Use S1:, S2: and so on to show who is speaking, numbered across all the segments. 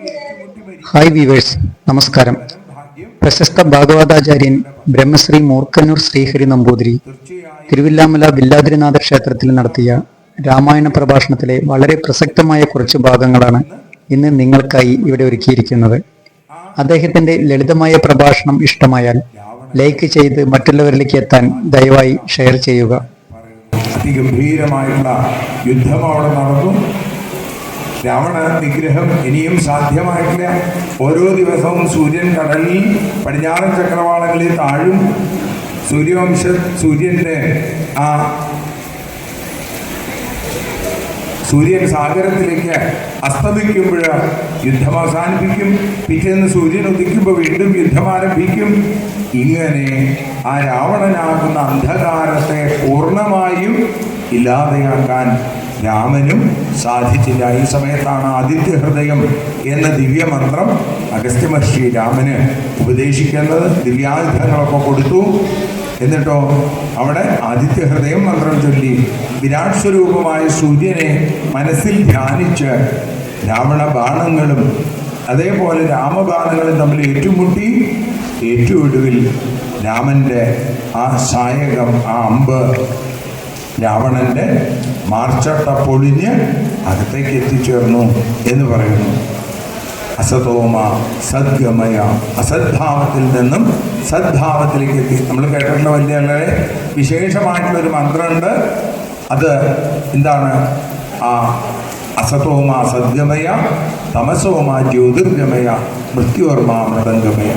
S1: Hi weavers, നമസ്കാരം. പ്രശസ്ത ഭാഗവതാചാര്യൻ ബ്രഹ്മശ്രീ മൂർക്കന്നൂർ ശ്രീഹരി നമ്പൂതിരി തിരുവില്ലാമല വില്ലാതിരിനാഥ ക്ഷേത്രത്തിൽ നടത്തിയ രാമായണ പ്രഭാഷണത്തിലെ വളരെ പ്രസക്തമായ കുറച്ച് ഭാഗങ്ങളാണ് ഇന്ന് നിങ്ങൾക്കായി ഇവിടെ ഒരുക്കിയിരിക്കുന്നത്. അദ്ദേഹത്തിന്റെ ലളിതമായ പ്രഭാഷണം ഇഷ്ടമായാൽ ലൈക്ക് ചെയ്ത് മറ്റുള്ളവരിലേക്ക് എത്താൻ ദയവായി ഷെയർ ചെയ്യുക.
S2: അതിഗംഭീരമായിട്ടുള്ള യുദ്ധം അവിടെ നടന്നു. രാവണ നിഗ്രഹം ഇനിയും സാധ്യമായിട്ടില്ല. ഓരോ ദിവസവും സൂര്യൻ കടലിൽ പടിഞ്ഞാറൻ ചക്രവാളങ്ങളിൽ താഴും. സൂര്യൻ്റെ സൂര്യൻ സാഗരത്തിലേക്ക് അസ്തമിക്കുമ്പോൾ യുദ്ധം അവസാനിപ്പിക്കും. പിറ്റേന്ന് സൂര്യൻ ഉദിക്കുമ്പോൾ വീണ്ടും യുദ്ധം ആരംഭിക്കും. ഇങ്ങനെ ആ രാവണനാകുന്ന അന്ധകാരത്തെ പൂർണ്ണമായും ഇല്ലാതെയാക്കാൻ രാമനും സാധിച്ചില്ല. ഈ സമയത്താണ് ആദിത്യ ഹൃദയം എന്ന ദിവ്യമന്ത്രം അഗസ്ത്യ മഹർഷി രാമന് ഉപദേശിക്കുന്നത്. ദിവ്യായുധങ്ങളൊക്കെ കൊടുത്തു. എന്നിട്ടോ അവിടെ ആദിത്യ ഹൃദയം മന്ത്രം ചൊല്ലി വിരാട് സ്വരൂപമായ സൂര്യനെ മനസ്സിൽ ധ്യാനിച്ച് രാവണ ബാണങ്ങളും അതേപോലെ രാമബാണങ്ങളും തമ്മിൽ ഏറ്റുമുട്ടി ഒടുവിൽ രാമൻ്റെ ആ സായകം, ആ അമ്പ് രാവണന്റെ മാർച്ചട്ട പൊളിഞ്ഞ് അകത്തേക്ക് എത്തിച്ചേർന്നു എന്ന് പറയുന്നു. അസതോമ സദ്ഗമയ, അസദ്ഭാവത്തിൽ നിന്നും സദ്ഭാവത്തിലേക്ക് എത്തി. നമ്മൾ കേട്ടിട്ടുള്ള വലിയ വളരെ വിശേഷമായിട്ടുള്ളൊരു മന്ത്രമുണ്ട്. അത് എന്താണ്? ആ അസതോമ സദ്ഗമയ, തമസോമ ജ്യോതിർഗമയ, മൃത്യോർമ മൃതംഗമയ.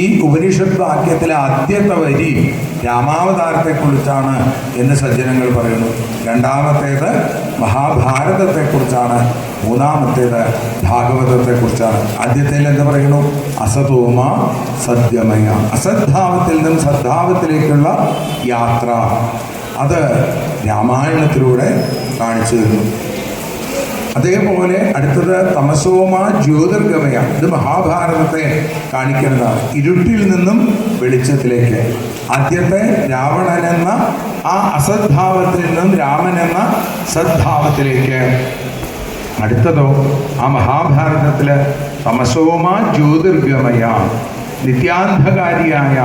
S2: ഈ ഉപനിഷത്ത് വാക്യത്തിലെ ആദ്യത്തെ വരി രാമാവതാരത്തെക്കുറിച്ചാണ് എന്ന് സജ്ജനങ്ങൾ പറയുന്നു. രണ്ടാമത്തേത് മഹാഭാരതത്തെക്കുറിച്ചാണ്. മൂന്നാമത്തേത് ഭാഗവതത്തെക്കുറിച്ചാണ്. ആദ്യത്തേൽ എന്ത് പറയുന്നു? അസതോമ സദ്ഗമയ, അസദ്ഭാവത്തിൽ നിന്നും സദ്ഭാവത്തിലേക്കുള്ള യാത്ര. അത് രാമായണത്തിലൂടെ കാണിച്ചു തരുന്നു. അതേപോലെ അടുത്തത് തമസോമ ജ്യോതിർഗമയ, ഇത് മഹാഭാരതത്തെ കാണിക്കുന്നതാണ്. ഇരുട്ടിൽ നിന്നും വെളിച്ചത്തിലേക്ക്. ആദ്യത്തെ രാവണൻ എന്ന ആ അസദ്ഭാവത്തിൽ നിന്നും രാമൻ എന്ന സദ്ഭാവത്തിലേക്ക്. അടുത്തതോ ആ മഹാഭാരതത്തില് തമസോമ ജ്യോതിർഗമയ, നിത്യാന്ധകാരിയായ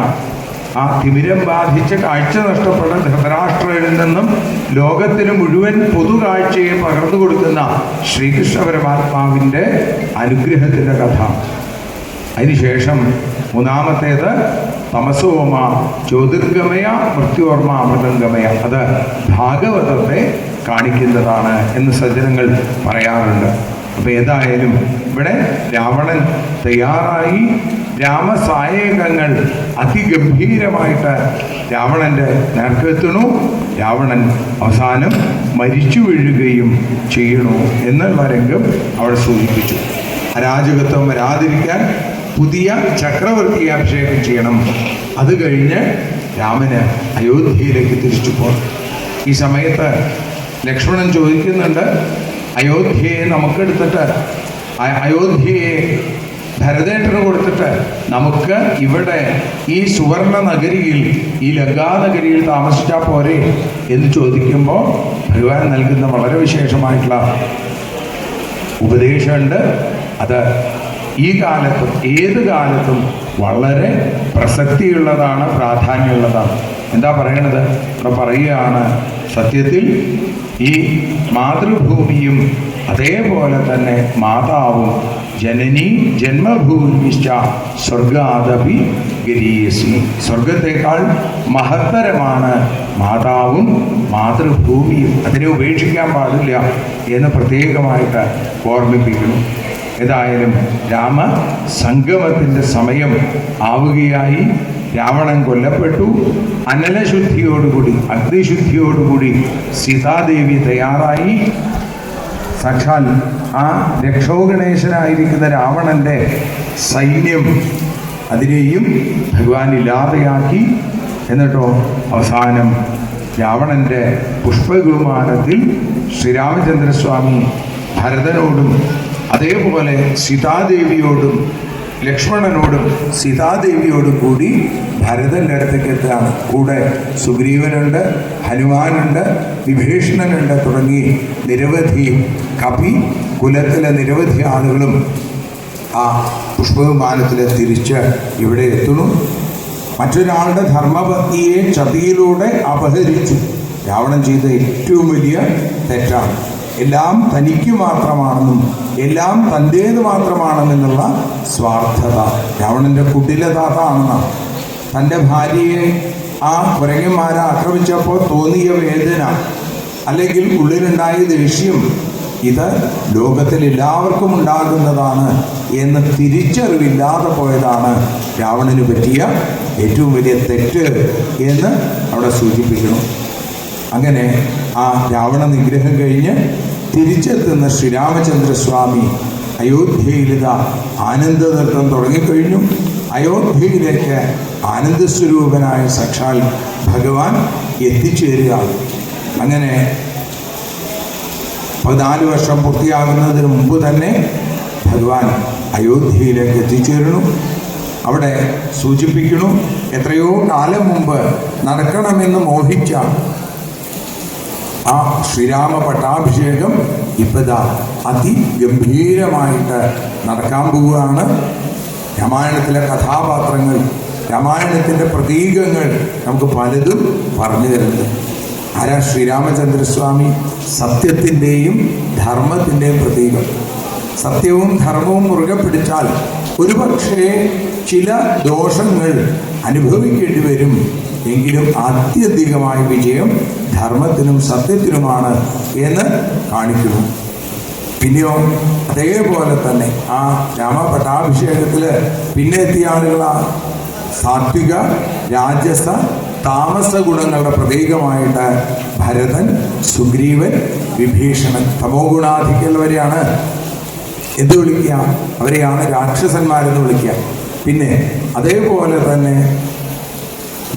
S2: ആ തിമിരം ബാധിച്ച് കാഴ്ച നഷ്ടപ്പെട്ട ധൃതരാഷ്ട്രരിൽ നിന്നും ലോകത്തിന് മുഴുവൻ പൊതുകാഴ്ചയെ പകർന്നു കൊടുക്കുന്ന ശ്രീകൃഷ്ണ പരമാത്മാവിൻ്റെ അനുഗ്രഹത്തിൻ്റെ കഥ. അതിനുശേഷം മൂന്നാമത്തേത് തമസോമ ജ്യോതിർഗമയ, മൃത്യോർമ അമൃതംഗമയ. അത് ഭാഗവതത്തെ കാണിക്കുന്നതാണ് എന്ന് സജ്ജനങ്ങൾ പറയാറുണ്ട്. അപ്പോൾ ഏതായാലും ഇവിടെ രാവണൻ തയ്യാറായി. രാമസായകങ്ങൾ അതിഗംഭീരമായിട്ട് രാവണൻ്റെ നേർക്കെത്തണു. രാവണൻ അവസാനം മരിച്ചു വീഴുകയും ചെയ്യണു എന്നുള്ള രംഗം അവിടെ സൂചിപ്പിച്ചു. അരാജകത്വം വരാതിരിക്കാൻ പുതിയ ചക്രവർത്തിയെ അഭിഷേകം ചെയ്യണം. അത് കഴിഞ്ഞ് രാമന് അയോധ്യയിലേക്ക് തിരിച്ചു പോകണം. ഈ സമയത്ത് ലക്ഷ്മണൻ ചോദിക്കുന്നുണ്ട്, അയോധ്യയെ നമുക്കെടുത്തിട്ട് അയോധ്യയെ ഭരതേട്ടന് കൊടുത്തിട്ട് നമുക്ക് ഇവിടെ ഈ സുവർണ നഗരിയിൽ, ഈ ലങ്കാനഗരിയിൽ താമസിച്ചാൽ പോരെ എന്ന് ചോദിക്കുമ്പോൾ ഭഗവാൻ നൽകുന്ന വളരെ വിശേഷമായിട്ടുള്ള ഉപദേശമുണ്ട്. അത് ഈ കാലത്തും ഏത് കാലത്തും വളരെ പ്രസക്തിയുള്ളതാണ്, പ്രാധാന്യമുള്ളതാണ്. എന്താ പറയണത്? ഇവിടെ പറയുകയാണ്, സത്യത്തിൽ ഈ മാതൃഭൂമിയും അതേപോലെ തന്നെ മാതാവും ജനനി ജന്മഭൂമിശ്ച സ്വർഗാദപി ഗരീയസി. സ്വർഗത്തേക്കാൾ മഹത്തരമാണ് മാതാവും മാതൃഭൂമിയും. അതിനെ ഉപേക്ഷിക്കാൻ പാടില്ല എന്ന് പ്രത്യേകമായിട്ട് ഓർമ്മിപ്പിക്കുന്നു. ഏതായാലും രാമ സംഗമത്തിൻ്റെ സമയം ആവുകയായി. രാവണൻ കൊല്ലപ്പെട്ടു. അനലശുദ്ധിയോടുകൂടി, അഗ്നിശുദ്ധിയോടുകൂടി സീതാദേവി തയ്യാറായി. സാക്ഷാൽ ആ രക്ഷോഗണേശനായിരിക്കുന്ന രാവണൻ്റെ സൈന്യം അതിനെയും ഭഗവാൻ ഇല്ലാതെയാക്കി. എന്നിട്ടോ അവസാനം രാവണൻ്റെ പുഷ്പവിമാനത്തിൽ ശ്രീരാമചന്ദ്രസ്വാമി ഭരതനോടും അതേപോലെ സീതാദേവിയോടും ലക്ഷ്മണനോടും സീതാദേവിയോടും കൂടി ഭരതൻ്റെ അടുത്തേക്ക് എത്തുകയാണ്. കൂടെ സുഗ്രീവനുണ്ട്, ഹനുമാനുണ്ട്, വിഭീഷണനുണ്ട് തുടങ്ങി നിരവധി കപി കുലത്തിലെ നിരവധി ആളുകളും ആ പുഷ്പവിമാനത്തിൽ തിരിച്ച് ഇവിടെ എത്തുന്നു. മറ്റൊരാളുടെ ധർമ്മപത്നിയെ ചതിയിലൂടെ അപഹരിച്ചു. രാവണൻ ചെയ്ത ഏറ്റവും വലിയ തെറ്റാണ്. എല്ലാം തനിക്ക് മാത്രമാണെന്നും എല്ലാം തൻ്റേത് മാത്രമാണെന്നുള്ള സ്വാർത്ഥത. രാവണൻ്റെ കുടിലത അതാണെന്നാണ്. തൻ്റെ ഭാര്യയെ ആ കുരങ്ങന്മാരെ ആക്രമിച്ചപ്പോൾ തോന്നിയ വേദന, അല്ലെങ്കിൽ ഉള്ളിലുണ്ടായ ദേഷ്യം, ഇത് ലോകത്തിൽ എല്ലാവർക്കും ഉണ്ടാകുന്നതാണ് എന്ന് തിരിച്ചറിവില്ലാതെ പോയതാണ് രാവണന് പറ്റിയ ഏറ്റവും വലിയ തെറ്റ് എന്ന് അവിടെ സൂചിപ്പിക്കണം. അങ്ങനെ ആ രാവണ നിഗ്രഹം കഴിഞ്ഞ് തിരിച്ചെത്തുന്ന ശ്രീരാമചന്ദ്രസ്വാമി അയോധ്യയിലിത ആനന്ദനൃത്തം തുടങ്ങിക്കഴിഞ്ഞു. അയോധ്യയിലേക്ക് ആനന്ദസ്വരൂപനായ സാക്ഷാൽ ഭഗവാൻ എത്തിച്ചേരുകയാണ്. അങ്ങനെ 14 വർഷം പൂർത്തിയാകുന്നതിന് മുമ്പ് തന്നെ ഭഗവാൻ അയോധ്യയിലേക്ക് എത്തിച്ചേരുന്നു. അവിടെ സൂചിപ്പിക്കുന്നു, എത്രയോ കാലം മുമ്പ് നടക്കണമെന്ന് മോഹിച്ച ആ ശ്രീരാമ പട്ടാഭിഷേകം ഇപ്പതാ അതിഗംഭീരമായിട്ട് നടക്കാൻ പോവുകയാണ്. രാമായണത്തിലെ കഥാപാത്രങ്ങൾ, രാമായണത്തിൻ്റെ പ്രതീകങ്ങൾ നമുക്ക് പലതും പറഞ്ഞു തരുന്നത്. ആരാ? ശ്രീരാമചന്ദ്രസ്വാമി സത്യത്തിൻ്റെയും ധർമ്മത്തിൻ്റെയും പ്രതീകം. സത്യവും ധർമ്മവും മുറുകെ പിടിച്ചാൽ ഒരുപക്ഷേ ചില ദോഷങ്ങൾ അനുഭവിക്കേണ്ടി വരും. എങ്കിലും ആത്യന്തികമായ വിജയം ധർമ്മത്തിനും സത്യത്തിനുമാണ് എന്ന് കാണിക്കുന്നു. പിന്നെയോ അതേപോലെ തന്നെ ആ രാമപട്ടാഭിഷേകത്തിൽ പിന്നെ എത്തിയ ആളുകളാ സാത്വിക, രാജസ, താമസ ഗുണങ്ങളുടെ പ്രതീകമായിട്ട് ഭരതൻ, സുഗ്രീവൻ, വിഭീഷണൻ. തമോ ഗുണാധിക്യമുള്ളവരെയാണ് എന്ത് വിളിക്കുക? അവരെയാണ് രാക്ഷസന്മാരെന്ന് വിളിക്കുക. പിന്നെ അതേപോലെ തന്നെ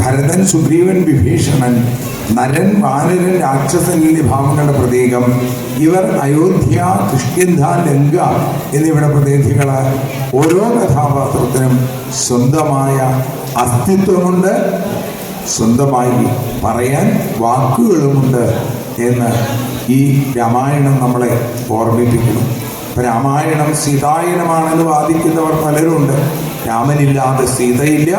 S2: ഭരതൻ, സുഗ്രീവൻ, വിഭീഷണൻ, നരൻ, വാനരൻ, രാക്ഷസൻ എന്നീ ഭാവങ്ങളുടെ പ്രതീകം. ഇവർ അയോധ്യ, കിഷ്കിന്ധ, ലങ്ക എന്നിവയുടെ പ്രതിനിധികൾ. ഓരോ കഥാപാത്രത്തിനും സ്വന്തമായ അസ്തിത്വമുണ്ട്, സ്വന്തമായി പറയാൻ വാക്കുകളുമുണ്ട് എന്ന് ഈ രാമായണം നമ്മളെ ഓർമ്മിപ്പിക്കുന്നു. ഇപ്പം രാമായണം സീതായനമാണെന്ന് വാദിക്കുന്നവർ പലരുമുണ്ട്. രാമനില്ലാതെ സീതയില്ല,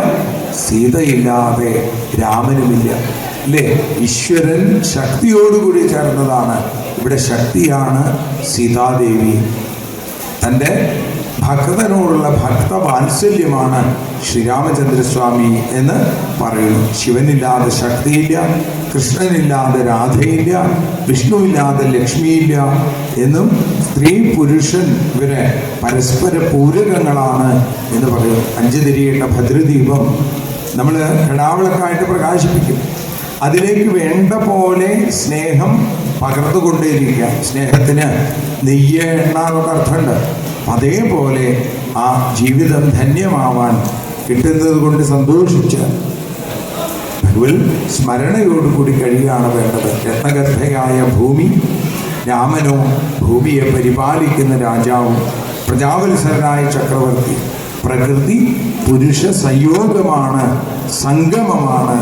S2: സീതയില്ലാതെ രാമനുമില്ല, അല്ലേ? ഈശ്വരൻ ശക്തിയോടുകൂടി ചേർന്നതാണ്. ഇവിടെ ശക്തിയാണ് സീതാദേവി. തൻ്റെ ഭക്തനോടുള്ള ഭക്തവാത്സല്യമാണ് ശ്രീരാമചന്ദ്രസ്വാമി എന്ന് പറയുന്നു. ശിവനില്ലാതെ ശക്തിയില്ല, കൃഷ്ണനില്ലാതെ രാധയില്ല, വിഷ്ണുവില്ലാതെ ലക്ഷ്മിയില്ല എന്നും സ്ത്രീ പുരുഷൻ ഇവരെ പരസ്പര പൂരകങ്ങളാണ് എന്ന് പറയും. 5 തിരിയിട്ട ഭദ്രദീപം നമ്മൾ കിടാവിളക്കായിട്ട് പ്രകാശിപ്പിക്കും. അതിലേക്ക് വേണ്ട പോലെ സ്നേഹം പകർന്നുകൊണ്ടേയിരിക്കുക. സ്നേഹത്തിന് നെയ്യ്, എണ്ണ എന്നൊക്കെ അർത്ഥമുണ്ട്. അതേപോലെ ആ ജീവിതം ധന്യമാവാൻ കിട്ടുന്നത് കൊണ്ട് സന്തോഷിച്ച് ഭഗവത് സ്മരണയോടുകൂടി കഴിയുകയാണ് വേണ്ടത്. രത്നഗർഭയായ ഭൂമി, രാമനോ ഭൂമിയെ പരിപാലിക്കുന്ന രാജാവും, പ്രജാവത്സരനായ ചക്രവർത്തി. പ്രകൃതി പുരുഷ സംയോഗമാണ്, സംഗമമാണ്.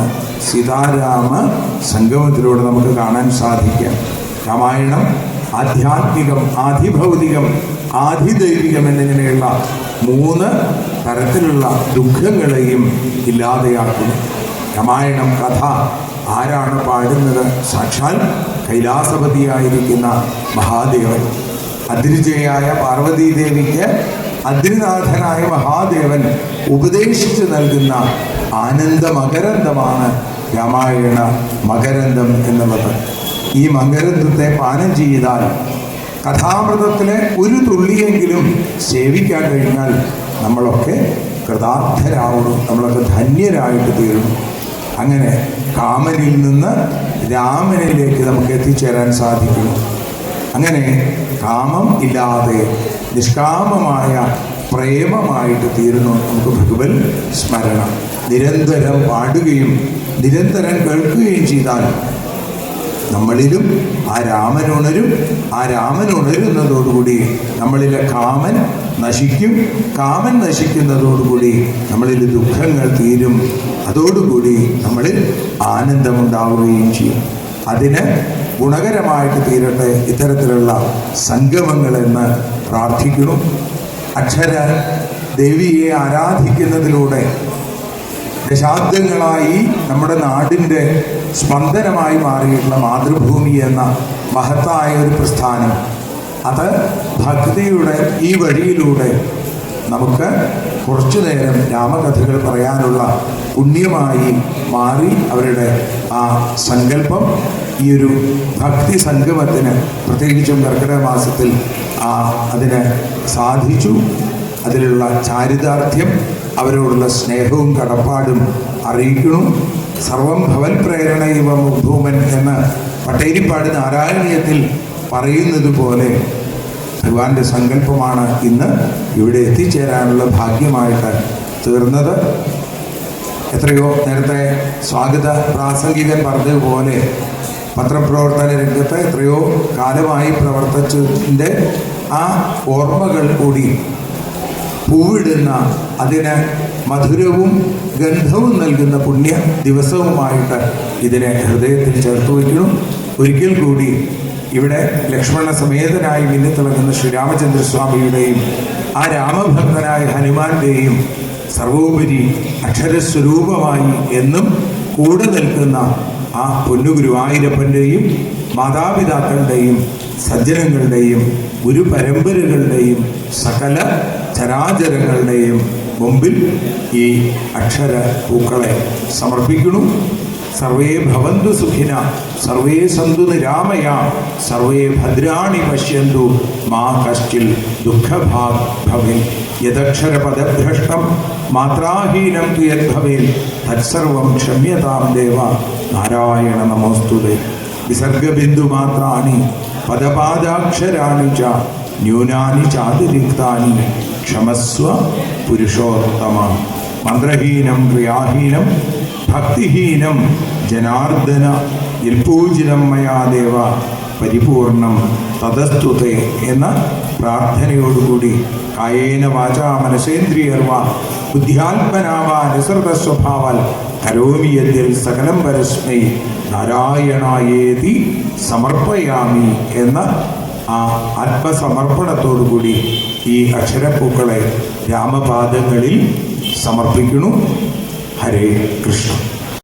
S2: സീതാരാമ സംഗമത്തിലൂടെ നമുക്ക് കാണാൻ സാധിക്കാം. രാമായണം ആധ്യാത്മികം, ആധിഭൗതികം, ആധിദൈവികം എന്നിങ്ങനെയുള്ള 3 തരത്തിലുള്ള ദുഃഖങ്ങളെയും ഇല്ലാതെയാക്കുന്നു. രാമായണം കഥ ആരാണ് പാടുന്നത്? സാക്ഷാൽ കൈലാസപതിയായിരിക്കുന്ന മഹാദേവൻ. അദ്രിജയായ പാർവതീദേവിക്ക് അദ്രിനാഥനായ മഹാദേവൻ ഉപദേശിച്ചു നൽകുന്ന ആനന്ദ മകരന്ദമാണ് രാമായണ മകരന്ദം എന്നുള്ളത്. ഈ മകരന്ദത്തെ പാനം ചെയ്താൽ കഥാമൃതത്തിലെ ഒരു തുള്ളിയെങ്കിലും സേവിക്കാൻ കഴിഞ്ഞാൽ നമ്മളൊക്കെ കൃതാർത്ഥരാവുന്നു, നമ്മളൊക്കെ ധന്യരായിട്ട് തീരുന്നു. അങ്ങനെ കാമനിൽ നിന്ന് രാമനിലേക്ക് നമുക്ക് എത്തിച്ചേരാൻ സാധിക്കുന്നു. അങ്ങനെ കാമം ഇല്ലാതെ നിഷ്കാമമായ പ്രേമമായിട്ട് തീരുന്നു നമുക്ക് ഭഗവത് സ്മരണ. നിരന്തരം പാടുകയും നിരന്തരം കേൾക്കുകയും ചെയ്താൽ നമ്മളിലും ആ രാമനുണരും. ആ രാമനുണരുന്നതോടുകൂടി നമ്മളിലെ കാമൻ നശിക്കും. കാമൻ നശിക്കുന്നതോടുകൂടി നമ്മളിൽ ദുഃഖങ്ങൾ തീരും. അതോടുകൂടി നമ്മളിൽ ആനന്ദമുണ്ടാവുകയും ചെയ്യും. അതിന് ഗുണകരമായിട്ട് തീരട്ടെ ഇത്തരത്തിലുള്ള സംഗമങ്ങളെന്ന് പ്രാർത്ഥിക്കുന്നു. അക്ഷര ദേവിയെ ആരാധിക്കുന്നതിലൂടെ ദശാബ്ദങ്ങളായി നമ്മുടെ നാടിൻ്റെ സ്പന്ദനമായി മാറിയിട്ടുള്ള മാതൃഭൂമി എന്ന മഹത്തായ ഒരു പ്രസ്ഥാനം, അത് ഭക്തിയുടെ ഈ വഴിയിലൂടെ നമുക്ക് കുറച്ചു നേരം രാമകഥകൾ പറയാനുള്ള പുണ്യമായി മാറി. അവരുടെ ആ സങ്കല്പം ഈ ഒരു ഭക്തി സംഗമത്തിന്, പ്രത്യേകിച്ചും കർക്കിടക മാസത്തിൽ അതിന് സാധിച്ചു. അതിലുള്ള ചാരിതാർത്ഥ്യം, അവരോടുള്ള സ്നേഹവും കടപ്പാടും അറിയിക്കണം. സർവം ഭവൽ പ്രേരണൈവ മുഗ്ധൂമൻ എന്ന് പട്ടേരിപ്പാട് നാരായണീയത്തിൽ പറയുന്നത് പോലെ ഭഗവാന്റെ സങ്കല്പമാണ് ഇന്ന് ഇവിടെ എത്തിച്ചേരാനുള്ള ഭാഗ്യമായിട്ട് തീർന്നത്. എത്രയോ നേരത്തെ സ്വാഗത പ്രാസംഗികൻ പറഞ്ഞതുപോലെ പത്രപ്രവർത്തന രംഗത്ത് എത്രയോ കാലമായി പ്രവർത്തിച്ചതിൻ്റെ ആ ഓർമ്മകൾ കൂടി പൂവിടുന്ന, അതിന് മധുരവും ഗന്ധവും നൽകുന്ന പുണ്യ ദിവസവുമായിട്ട് ഇതിനെ ഹൃദയത്തിൽ ചേർത്ത് വയ്ക്കണം. ഒരിക്കൽ കൂടി ഇവിടെ ലക്ഷ്മണ സമേതനായി മിന്നിത്തിളങ്ങുന്ന ശ്രീരാമചന്ദ്രസ്വാമിയുടെയും ആ രാമഭക്തനായ ഹനുമാന്റെയും സർവോപരി അക്ഷരസ്വരൂപമായി എന്നും കൂടെ നിൽക്കുന്ന ആ പൊന്നു ഗുരുവായൂരപ്പൻ്റെയും മാതാപിതാക്കളുടെയും സജ്ജനങ്ങളുടെയും ഗുരുപരമ്പരകളുടെയും സകല ചരാചരങ്ങളുടെയും മുമ്പിൽ ഈ അക്ഷര പൂക്കളെ സമർപ്പിക്കുന്നു. സർവേ ഭവന്തു സുഖിന, സർവേ സന്തു നിരാമയ, സർവേ ഭദ്രാണി പശ്യന്തു, മാ കശ്ചിൽ ദുഃഖഭാഗ് ഭവേൽ. യദക്ഷരപദഭ്രഷ്ടം മാത്രാഹീനം തു യദ്ഭവേൽ തത്സർവം ക്ഷമ്യതാം ദേവ നാരായണ നമോസ്തുതേ. വിസർഗബിന്ദുമാത്രാണി പദപാദാക്ഷരാണി ച ന്യൂനാനി ചാതിരിക്താനി ക്ഷമസ്വ പുരുഷോത്തമ. മന്ത്രഹീനം ക്രിയാഹീനം ഭക്തിഹീനം ജനാർദ്ദന യൽപൂജിതം മയാ ദേവ പരിപൂർണം തദസ്തുതേ എന്ന പ്രാർത്ഥനയോടുകൂടി കായേന വാചാ മനസേന്ദ്രിയർവാ ബുദ്ധ്യാത്മനാവാ നിസൃതസ്വഭാവാൽ കരോമി യദ്യൽ സകലം പരസ്മൈ നാരായണായേതി സമർപ്പയാമി എന്ന ആ ആത്മസമർപ്പണത്തോടുകൂടി ഈ അക്ഷരപ്പൂക്കളെ രാമപാദങ്ങളിൽ സമർപ്പിക്കുന്നു. ഹരേ കൃഷ്ണ.